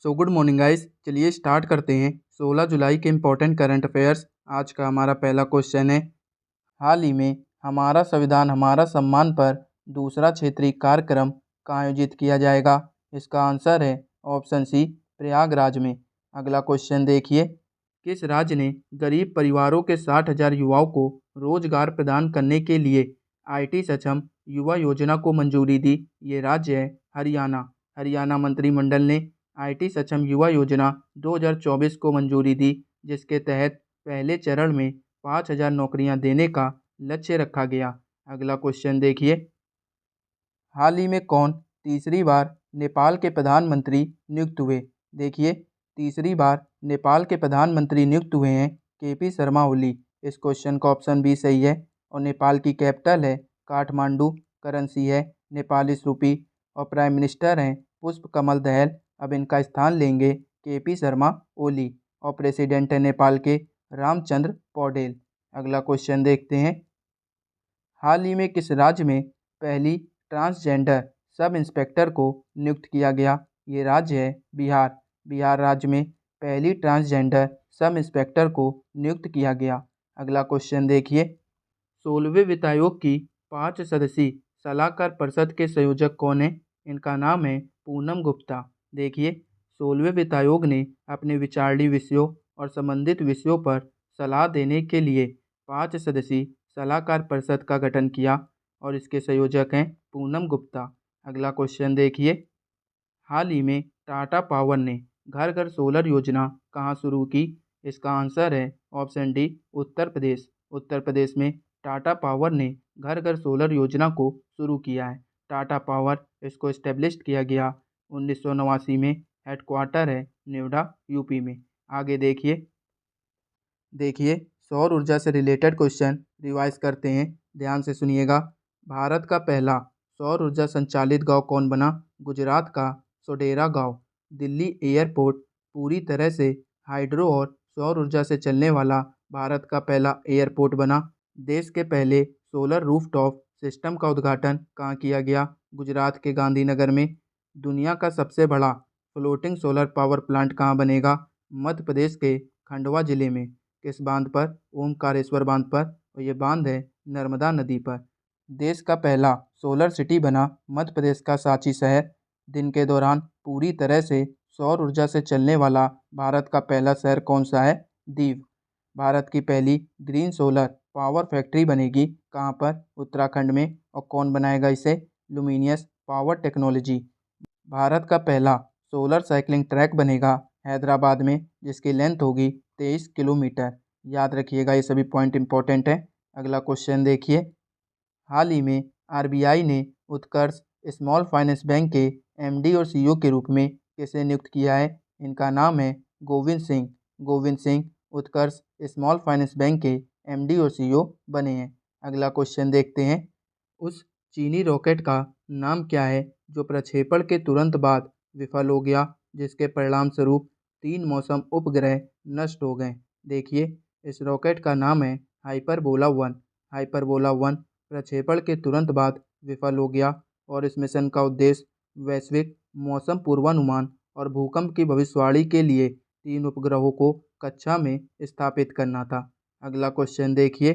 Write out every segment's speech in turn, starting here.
Good morning guys. चलिए start करते हैं 16 जुलाई के इम्पोर्टेंट करंट अफेयर्स। आज का हमारा पहला क्वेश्चन है, हाल ही में हमारा संविधान हमारा सम्मान पर दूसरा क्षेत्रीय कार्यक्रम कहाँ आयोजित किया जाएगा। इसका आंसर है ऑप्शन सी, प्रयागराज में। अगला क्वेश्चन देखिए, किस राज्य ने गरीब परिवारों के 60,000 युवाओं को रोजगार प्रदान करने के लिए IT सक्षम युवा योजना को मंजूरी दी। ये राज्य है हरियाणा। हरियाणा मंत्रिमंडल ने IT सक्षम युवा योजना 2024 को मंजूरी दी, जिसके तहत पहले चरण में 5,000 नौकरियां देने का लक्ष्य रखा गया। अगला क्वेश्चन देखिए, हाल ही में कौन तीसरी बार नेपाल के प्रधानमंत्री नियुक्त हुए। देखिए, तीसरी बार नेपाल के प्रधानमंत्री नियुक्त हुए हैं KP शर्मा ओली। इस क्वेश्चन का ऑप्शन बी सही है। और नेपाल की कैपिटल है काठमांडू, करेंसी है नेपाली रूपी और प्राइम मिनिस्टर हैं पुष्प कमल दहल। अब इनका स्थान लेंगे KP शर्मा ओली और प्रेसिडेंट है नेपाल के रामचंद्र पौडेल। अगला क्वेश्चन देखते हैं, हाल ही में किस राज्य में पहली ट्रांसजेंडर सब इंस्पेक्टर को नियुक्त किया गया। ये राज्य है बिहार। बिहार राज्य में पहली ट्रांसजेंडर सब इंस्पेक्टर को नियुक्त किया गया। अगला क्वेश्चन देखिए, 16वें वित्त आयोग की 5 सदस्यीय सलाहकार परिषद के संयोजक कौन है। इनका नाम है पूनम गुप्ता। देखिए, 16वें वित्त आयोग ने अपने विचारणीय विषयों और संबंधित विषयों पर सलाह देने के लिए 5 सदस्यीय सलाहकार परिषद का गठन किया और इसके संयोजक हैं पूनम गुप्ता। अगला क्वेश्चन देखिए, हाल ही में टाटा पावर ने घर घर सोलर योजना कहाँ शुरू की। इसका आंसर है ऑप्शन डी, उत्तर प्रदेश। उत्तर प्रदेश में टाटा पावर ने घर घर सोलर योजना को शुरू किया है। टाटा पावर इसको इस्टेब्लिश किया गया 1989 में। हेडक्वार्टर है नोएडा, यूपी में। आगे देखिए, सौर ऊर्जा से रिलेटेड क्वेश्चन रिवाइज करते हैं, ध्यान से सुनिएगा। भारत का पहला सौर ऊर्जा संचालित गांव कौन बना। गुजरात का सोडेरा गांव। दिल्ली एयरपोर्ट पूरी तरह से हाइड्रो और सौर ऊर्जा से चलने वाला भारत का पहला एयरपोर्ट बना। देश के पहले सोलर रूफटॉप सिस्टम का उद्घाटन कहाँ किया गया। गुजरात के गांधीनगर में। दुनिया का सबसे बड़ा फ्लोटिंग सोलर पावर प्लांट कहाँ बनेगा। मध्य प्रदेश के खंडवा जिले में। किस बांध पर। ओमकारेश्वर बांध पर। और ये बांध है नर्मदा नदी पर। देश का पहला सोलर सिटी बना मध्य प्रदेश का सांची शहर। दिन के दौरान पूरी तरह से सौर ऊर्जा से चलने वाला भारत का पहला शहर कौन सा है। दीव। भारत की पहली ग्रीन सोलर पावर फैक्ट्री बनेगी कहाँ पर। उत्तराखंड में। और कौन बनाएगा इसे। Luminous power technology. भारत का पहला सोलर साइकिलिंग ट्रैक बनेगा हैदराबाद में, जिसकी लेंथ होगी 23 किलोमीटर। याद रखिएगा, ये सभी पॉइंट इंपॉर्टेंट है। अगला क्वेश्चन देखिए, हाल ही में RBI ने उत्कर्ष स्मॉल फाइनेंस बैंक के MD और CEO के रूप में किसे नियुक्त किया है। इनका नाम है गोविंद सिंह। गोविंद सिंह उत्कर्ष स्मॉल फाइनेंस बैंक के MD और CEO बने हैं। अगला क्वेश्चन देखते हैं, उस चीनी रॉकेट का नाम क्या है जो प्रक्षेपण के तुरंत बाद विफल हो गया, जिसके परिणाम स्वरूप 3 मौसम उपग्रह नष्ट हो गए। देखिए, इस रॉकेट का नाम है हाइपरबोला 1। हाइपरबोला 1 प्रक्षेपण के तुरंत बाद विफल हो गया और इस मिशन का उद्देश्य वैश्विक मौसम पूर्वानुमान और भूकंप की भविष्यवाणी के लिए 3 उपग्रहों को कक्षा में स्थापित करना था। अगला क्वेश्चन देखिए,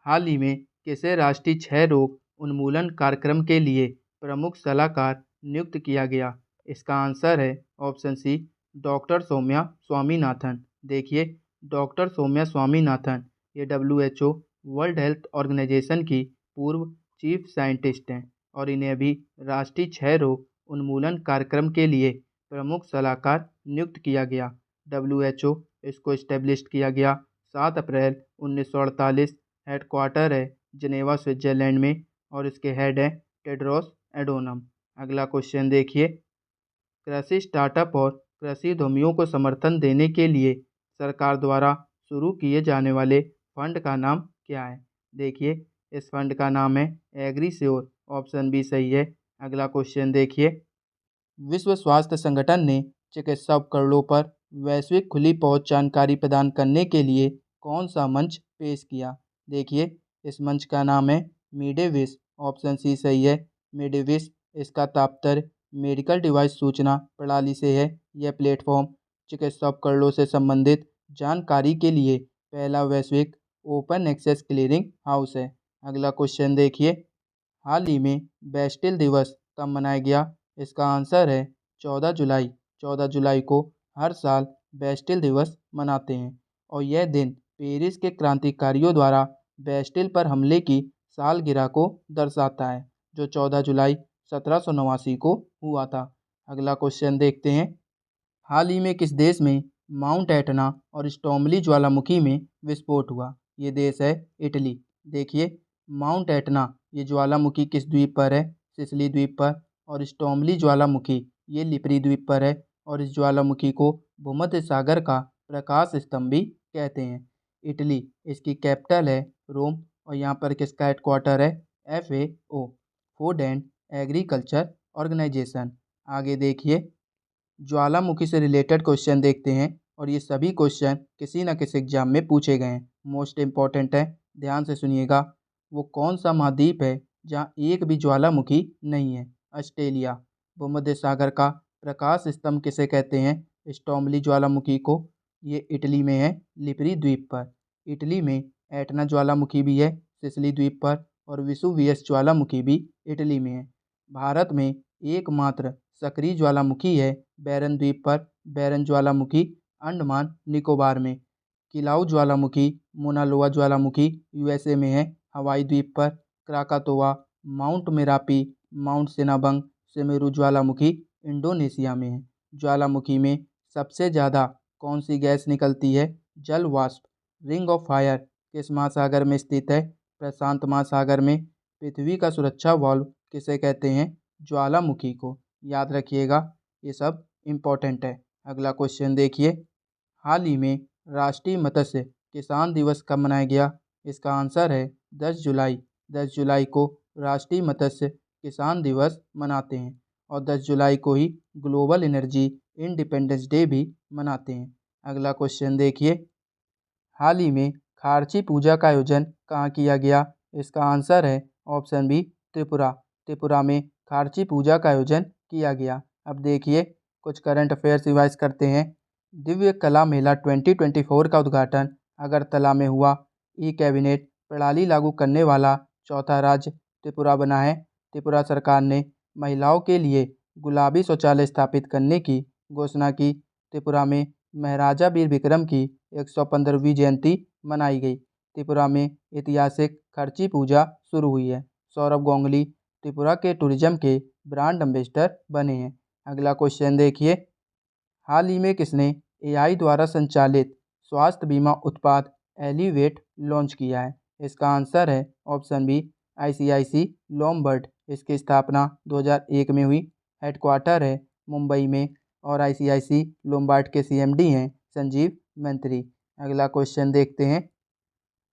हाल ही में किसे राष्ट्रीय क्षय रोग उन्मूलन कार्यक्रम के लिए प्रमुख सलाहकार नियुक्त किया गया। इसका आंसर है option C, doctor Soumya Swaminathan. देखिए, डॉक्टर सौम्या स्वामीनाथन ये WHO वर्ल्ड हेल्थ ऑर्गेनाइजेशन की पूर्व चीफ साइंटिस्ट हैं और इन्हें अभी राष्ट्रीय क्षय रोग उन्मूलन कार्यक्रम के लिए प्रमुख सलाहकार नियुक्त किया गया। WHO इसको इस्टेब्लिश किया गया 7 अप्रैल 1948। हेडक्वार्टर है जिनेवा, स्विट्जरलैंड में और इसके हेड है टेड्रोस एडोनम। अगला क्वेश्चन देखिए, कृषि स्टार्टअप और कृषि उद्यमियों को समर्थन देने के लिए सरकार द्वारा शुरू किए जाने वाले फंड का नाम क्या है। देखिए, इस फंड का नाम है एग्रीश्योर। ऑप्शन बी सही है। अगला क्वेश्चन देखिए, विश्व स्वास्थ्य संगठन ने चिकित्सा उपकरणों पर वैश्विक खुली पहुंच जानकारी प्रदान करने के लिए कौन सा मंच पेश किया। देखिए, इस मंच का नाम है मिडेविस। ऑप्शन सी सही है। मिडेविस इसका तात्पर्य मेडिकल डिवाइस सूचना प्रणाली से है। यह प्लेटफॉर्म चिकित्सा उपकरणों से संबंधित जानकारी के लिए पहला वैश्विक ओपन एक्सेस क्लीयरिंग हाउस है। अगला क्वेश्चन देखिए, हाल ही में बेस्टिल दिवस कब मनाया गया? इसका आंसर है 14 जुलाई। 14 जुलाई को हर साल बेस्टिल दिवस मनाते हैं और यह दिन पेरिस के क्रांतिकारियों द्वारा बेस्टिल पर हमले की सालगिरह को दर्शाता है, जो 14 जुलाई 1789 को हुआ था। अगला क्वेश्चन देखते हैं, हाल ही में किस देश में माउंट एटना और स्टोमली ज्वालामुखी में विस्फोट हुआ? ये देश है इटली। देखिए, माउंट एटना ये ज्वालामुखी किस द्वीप पर है? सिसिली द्वीप पर। और स्टोमली ज्वालामुखी ये लिपरी द्वीप पर है और इस ज्वालामुखी को भूमध्य सागर का प्रकाश स्तंभ भी कहते हैं। इटली, इसकी कैपिटल है रोम और यहाँ पर किसका हेडक्वार्टर है? FAO, food and agriculture organisation. आगे देखिए, ज्वालामुखी से रिलेटेड क्वेश्चन देखते हैं और ये सभी क्वेश्चन किसी न किसी एग्जाम में पूछे गए हैं। मोस्ट इम्पॉर्टेंट है, ध्यान से सुनिएगा। वो कौन सा महाद्वीप है जहाँ एक भी ज्वालामुखी नहीं है? ऑस्ट्रेलिया। भूमध्य सागर का प्रकाश स्तंभ किसे कहते हैं? स्टोमली ज्वालामुखी को। ये इटली में है, लिपरी द्वीप पर। इटली में एटना ज्वालामुखी भी है, सिसिली द्वीप पर। और विसुवियस ज्वालामुखी भी इटली में है। भारत में एकमात्र सक्रिय ज्वालामुखी है बैरन द्वीप पर। बैरन ज्वालामुखी अंडमान निकोबार में। किलाउ ज्वालामुखी मोनालोआ ज्वालामुखी USA में है, हवाई द्वीप पर। क्राकातोआ, mount Merapi, mount Sinabung, Semeru ज्वालामुखी इंडोनेशिया में है। ज्वालामुखी में सबसे ज़्यादा कौन सी गैस निकलती है? जल वाष्प। रिंग ऑफ फायर किस महासागर में स्थित है? प्रशांत महासागर में। पृथ्वी का सुरक्षा वाल्व किसे कहते हैं? ज्वालामुखी को। याद रखिएगा, ये सब इम्पोर्टेंट है। अगला क्वेश्चन देखिए, हाल ही में राष्ट्रीय मत्स्य किसान दिवस कब मनाया गया? इसका आंसर है 10 जुलाई। 10 जुलाई को राष्ट्रीय मत्स्य किसान दिवस मनाते हैं और 10 जुलाई को ही ग्लोबल एनर्जी इंडिपेंडेंस डे भी मनाते हैं। अगला क्वेश्चन देखिए, हाल ही में खारची पूजा का आयोजन कहाँ किया गया? इसका आंसर है ऑप्शन बी, त्रिपुरा। त्रिपुरा में खारची पूजा का आयोजन किया गया। अब देखिए, कुछ करंट अफेयर्स रिवाइज करते हैं। दिव्य कला मेला 2024 का उद्घाटन अगरतला में हुआ। ई कैबिनेट प्रणाली लागू करने वाला चौथा राज्य त्रिपुरा बना है। त्रिपुरा सरकार ने महिलाओं के लिए गुलाबी शौचालय स्थापित करने की घोषणा की। त्रिपुरा में महाराजा वीर विक्रम की 115वीं जयंती मनाई गई। त्रिपुरा में ऐतिहासिक खर्ची पूजा शुरू हुई है। सौरभ गांगुली त्रिपुरा के टूरिज्म के ब्रांड एम्बेसडर बने हैं। अगला क्वेश्चन देखिए, हाल ही में किसने AI द्वारा संचालित स्वास्थ्य बीमा उत्पाद एलिवेट लॉन्च किया है? इसका आंसर है ऑप्शन बी, ICICI लोम्बार्ड। इसकी स्थापना 2001 में हुई। हेडक्वार्टर है मुंबई में और ICICI लोम्बार्ड के CMD हैं संजीव मंत्री। अगला क्वेश्चन देखते हैं,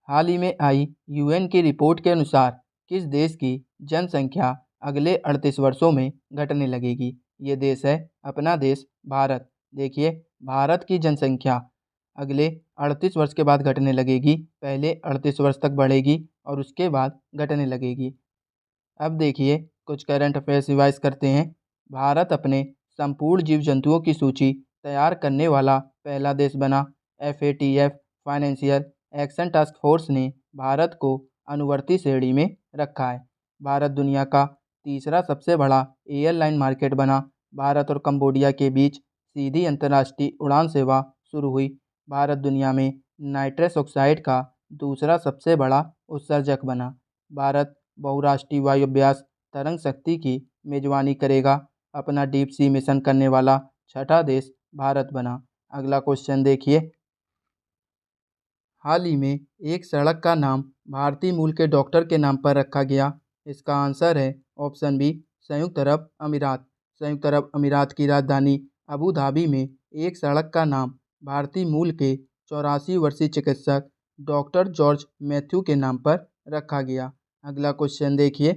हाल ही में आई UN की रिपोर्ट के अनुसार किस देश की जनसंख्या अगले 38 वर्षों में घटने लगेगी? ये देश है अपना देश भारत। देखिए, भारत की जनसंख्या अगले 38 वर्ष के बाद घटने लगेगी। पहले 38 वर्ष तक बढ़ेगी और उसके बाद घटने लगेगी। अब देखिए, कुछ करंट अफेयर्स रिवाइज करते हैं। भारत अपने संपूर्ण जीव जंतुओं की सूची तैयार करने वाला पहला देश बना। FATF financial action task force ने भारत को अनुवर्ती श्रेणी में रखा है। भारत दुनिया का तीसरा सबसे बड़ा एयरलाइन मार्केट बना। भारत और कंबोडिया के बीच सीधी अंतर्राष्ट्रीय उड़ान सेवा शुरू हुई। भारत दुनिया में नाइट्रस ऑक्साइड का दूसरा सबसे बड़ा उत्सर्जक बना। भारत बहुराष्ट्रीय वायु अभ्यास तरंग शक्ति की मेजबानी करेगा। अपना डीप सी मिशन करने वाला छठा देश भारत बना। अगला क्वेश्चन देखिए, हाल ही में एक सड़क का नाम भारतीय मूल के डॉक्टर के नाम पर रखा गया। इसका आंसर है ऑप्शन बी, संयुक्त अरब अमीरात। संयुक्त अरब अमीरात की राजधानी अबू धाबी में एक सड़क का नाम भारतीय मूल के 84 वर्षीय चिकित्सक डॉक्टर जॉर्ज मैथ्यू के नाम पर रखा गया। अगला क्वेश्चन देखिए,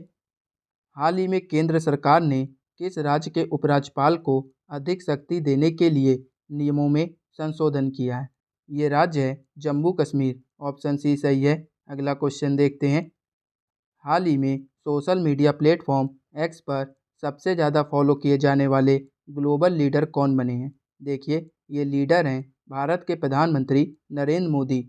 हाल ही में केंद्र सरकार ने किस राज्य के उपराज्यपाल को अधिक शक्ति देने के लिए नियमों में संशोधन किया है? ये राज्य है जम्मू कश्मीर। ऑप्शन सी सही है। अगला क्वेश्चन देखते हैं, हाल ही में सोशल मीडिया प्लेटफॉर्म X पर सबसे ज़्यादा फॉलो किए जाने वाले ग्लोबल लीडर कौन बने हैं? देखिए, ये लीडर हैं भारत के प्रधानमंत्री नरेंद्र मोदी।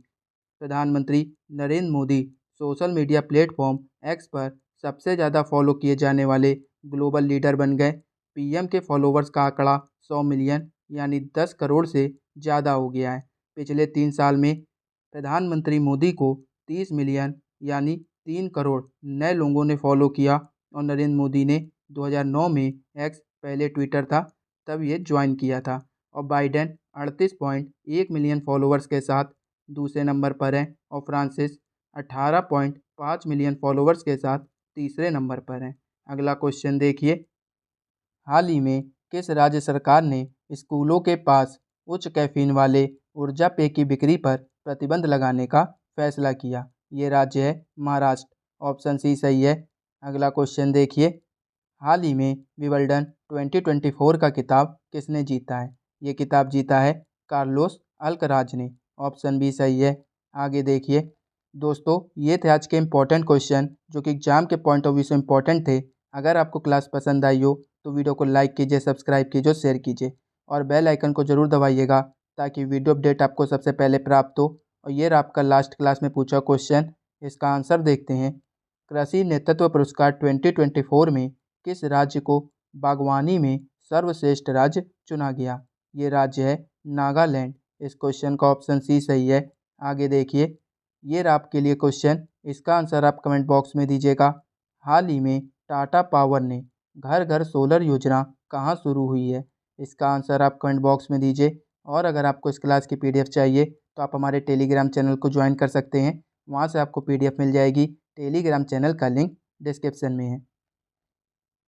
प्रधानमंत्री Narendra Modi social media platform x पर सबसे ज़्यादा फॉलो किए जाने वाले ग्लोबल लीडर बन गए। पीएम के फॉलोवर्स का आंकड़ा 100 मिलियन यानी 10 करोड़ से ज़्यादा हो गया है। पिछले 3 साल में प्रधानमंत्री मोदी को 30 मिलियन यानी 3 करोड़ नए लोगों ने फॉलो किया और नरेंद्र मोदी ने 2009 में एक्स, पहले ट्विटर था, तब ये ज्वाइन किया था। और बाइडेन 38.1 मिलियन फॉलोवर्स के साथ दूसरे नंबर पर हैं और फ्रांसिस 18.5 मिलियन फॉलोवर्स के साथ तीसरे नंबर पर हैं। अगला क्वेश्चन देखिए, हाल ही में किस राज्य सरकार ने स्कूलों के पास उच्च कैफीन वाले ऊर्जा पेय की बिक्री पर प्रतिबंध लगाने का फैसला किया? ये राज्य है महाराष्ट्र। ऑप्शन सी सही है। अगला क्वेश्चन देखिए, हाल ही में विंबलडन 2024 का खिताब किसने जीता है? ये खिताब जीता है कार्लोस अल्कराज ने। ऑप्शन बी सही है। आगे देखिए दोस्तों, ये थे आज के इम्पोर्टेंट क्वेश्चन जो कि एग्जाम के पॉइंट ऑफ व्यू से इम्पोर्टेंट थे। अगर आपको क्लास पसंद आई हो तो वीडियो को लाइक कीजिए, सब्सक्राइब कीजिए, शेयर कीजिए और बेल आइकन को ज़रूर दबाइएगा ताकि वीडियो अपडेट आपको सबसे पहले प्राप्त हो। और ये रहा आपका लास्ट क्लास में पूछा क्वेश्चन। इसका आंसर देखते हैं। कृषि नेतृत्व पुरस्कार 2024 में किस राज्य को बागवानी में सर्वश्रेष्ठ राज्य चुना गया? ये राज्य है नागालैंड। इस क्वेश्चन का ऑप्शन सी सही है। आगे देखिए, ये रहा आपके लिए क्वेश्चन। इसका आंसर आप कमेंट बॉक्स में दीजिएगा। हाल ही में टाटा पावर ने घर घर सोलर योजना कहाँ शुरू हुई है? इसका आंसर आप कमेंट बॉक्स में दीजिए। और अगर आपको इस क्लास की पीडीएफ चाहिए तो आप हमारे टेलीग्राम चैनल को ज्वाइन कर सकते हैं। वहाँ से आपको पीडीएफ मिल जाएगी। टेलीग्राम चैनल का लिंक डिस्क्रिप्शन में है।